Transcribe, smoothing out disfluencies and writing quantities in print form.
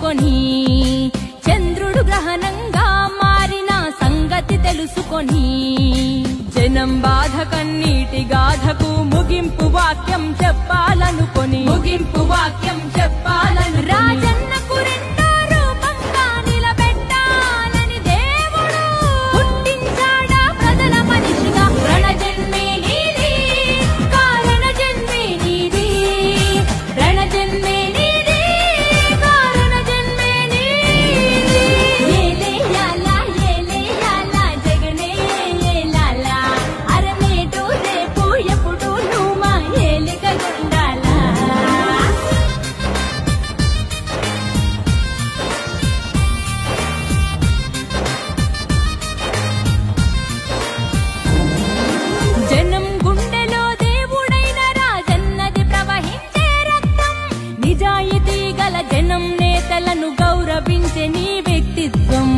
తెలుసుకొని చంద్రుడు గ్రహణంగా మారిన సంగతి తెలుసుకొని జనం బాధ కన్నీటి గాథకు ముగింపు వాక్యం చెప్పాలనుకొని రాజన్నకు రెండో రూపంగా నిలబెట్టాలని దేవుడు పుట్టించాడా ప్రజల మనిషిగా. రణజన్మే నీది కారణ జన్మే నీది, రణజన్మే నీది కారణ జన్మే నీది. ఏలే యాలా జగనే ఏలాలా అరనేటు రేపు ఎప్పుడు నువ్వు మా ఏలిక గుండాలా. జనం గుండెలో దేవుడైన రాజన్నది ప్రవహించే రక్తం, నిజాయితీ గల జనం నేతలను గౌరవించే నీ వ్యక్తిత్వం.